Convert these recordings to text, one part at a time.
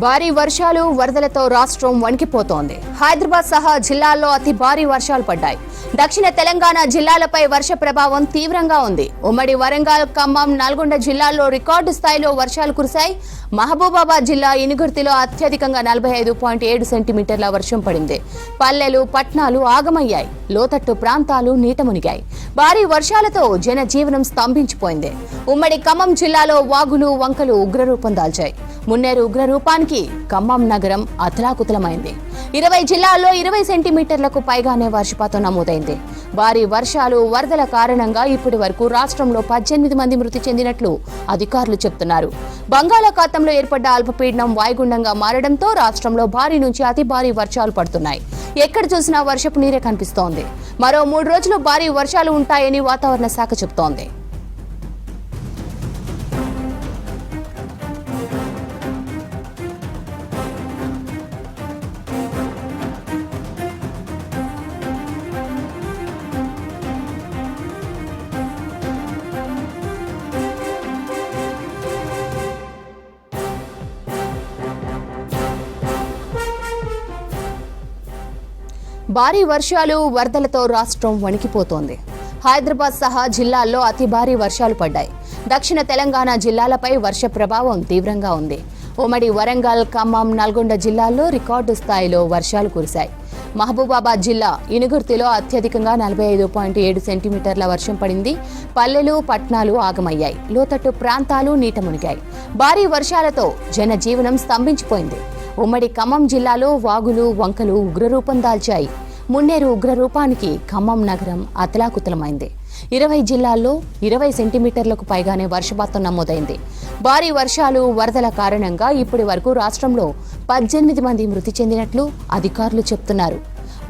భారీ వర్షాలు వరదలతో రాష్ట్రం వణికిపోతోంది. హైదరాబాద్ సహా జిల్లాల్లో అతి భారీ వర్షాలు పడ్డాయి. దక్షిణ తెలంగాణ జిల్లాలపై వర్ష ప్రభావం తీవ్రంగా ఉంది. ఉమ్మడి వరంగల్, ఖమ్మం, నల్గొండ జిల్లాల్లో రికార్డు స్థాయిలో వర్షాలు కురిశాయి. మహబూబాబాద్ జిల్లా ఇనుగుర్తిలో అత్యధికంగా 45.7 సెంటీమీటర్ల వర్షం పడింది. పల్లెలు, పట్నాలు ఆగమయ్యాయి. లోతట్టు ప్రాంతాలు నీట మునిగాయి. భారీ వర్షాలతో జనజీవనం స్తంభించిపోయింది. ఉమ్మడి ఖమ్మం జిల్లాలో వాగులు, వంకలు ఉగ్రరూపం దాల్చాయి. మున్నేరు ఉగ్రరూపానికి ఖమ్మం నగరం అతలాకుతలమైంది. 20 జిల్లాల్లో 20 సెంటీమీటర్లకు పైగానే వర్షపాతం నమోదైంది. భారీ వర్షాలు, వరదల కారణంగా ఇప్పటి వరకు రాష్ట్రంలో 18 మంది మృతి చెందినట్లు అధికారులు చెబుతున్నారు. బంగాళాఖాతంలో ఏర్పడ్డ అల్పపీడనం వాయుగుండంగా మారడంతో రాష్ట్రంలో భారీ నుంచి అతి భారీ వర్షాలు పడుతున్నాయి. ఎక్కడ చూసినా వర్షపు నీరే కనిపిస్తోంది. మరో 3 రోజులు భారీ వర్షాలు ఉంటాయని వాతావరణ శాఖ చెబుతోంది. భారీ వర్షాలు, వరదలతో రాష్ట్రం వణికిపోతోంది. హైదరాబాద్ సహా జిల్లాల్లో అతి భారీ వర్షాలు పడ్డాయి. దక్షిణ తెలంగాణ జిల్లాలపై వర్ష ప్రభావం తీవ్రంగా ఉంది. ఉమ్మడి వరంగల్, ఖమ్మం, నల్గొండ జిల్లాల్లో రికార్డు స్థాయిలో వర్షాలు కురిశాయి. మహబూబాబాద్ జిల్లా ఇనుగుర్తిలో అత్యధికంగా 45.7 సెంటీమీటర్ల వర్షం పడింది. పల్లెలు, పట్నాలు ఆగమయ్యాయి. లోతట్టు ప్రాంతాలు నీట మునిగాయి. భారీ వర్షాలతో జనజీవనం స్తంభించిపోయింది. ఉమ్మడి ఖమ్మం జిల్లాలో వాగులు, వంకలు ఉగ్రరూపం దాల్చాయి. మున్నేరు ఉగ్రరూపానికి ఖమ్మం నగరం అతలాకుతలమైంది. 20 జిల్లాల్లో 20 సెంటీమీటర్లకు పైగానే వర్షపాతం నమోదైంది. భారీ వర్షాలు, వరదల కారణంగా ఇప్పటి వరకు రాష్ట్రంలో 18 మంది మృతి చెందినట్లు అధికారులు చెబుతున్నారు.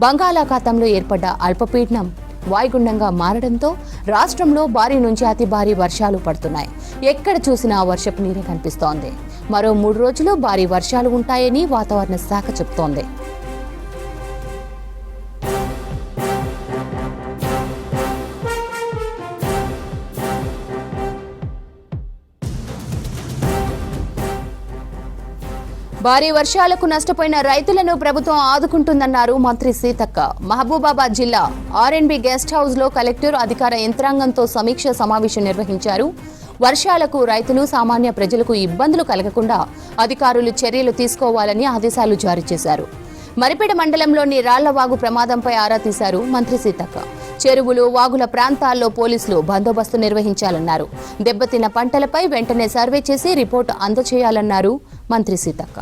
బంగాళాఖాతంలో ఏర్పడ్డ అల్పపీడనం వాయుగుండంగా మారడంతో రాష్ట్రంలో భారీ నుంచి అతి భారీ వర్షాలు పడుతున్నాయి. ఎక్కడ చూసినా వర్షపు నీరే కనిపిస్తోంది. మరో 3 రోజులు భారీ వర్షాలు ఉంటాయని వాతావరణ శాఖ చెబుతోంది. భారీ వర్షాలకు నష్టపోయిన రైతులను ప్రభుత్వం ఆదుకుంటుందన్నారు మంత్రి సీతక్క. మహబూబాబాద్ జిల్లా ఆర్ఎండ్బి గెస్ట్ హౌస్ లో కలెక్టర్, అధికార యంత్రాంగంతో సమీక్ష సమావేశం నిర్వహించారు. వర్షాలకు రైతులు, సామాన్య ప్రజలకు ఇబ్బందులు కలగకుండా అధికారులు చర్యలు తీసుకోవాలని ఆదేశాలు జారీ చేశారు. మరిపేడ మండలంలోని రాళ్లవాగు ప్రమాదంపై ఆరా తీశారు మంత్రి సీతక్క. చెరువులు, వాగుల ప్రాంతాల్లో పోలీసులు బందోబస్తు నిర్వహించాలన్నారు. దెబ్బతిన్న పంటలపై వెంటనే సర్వే చేసి రిపోర్టు అందజేయాలన్నారు మంత్రి సీతక్క.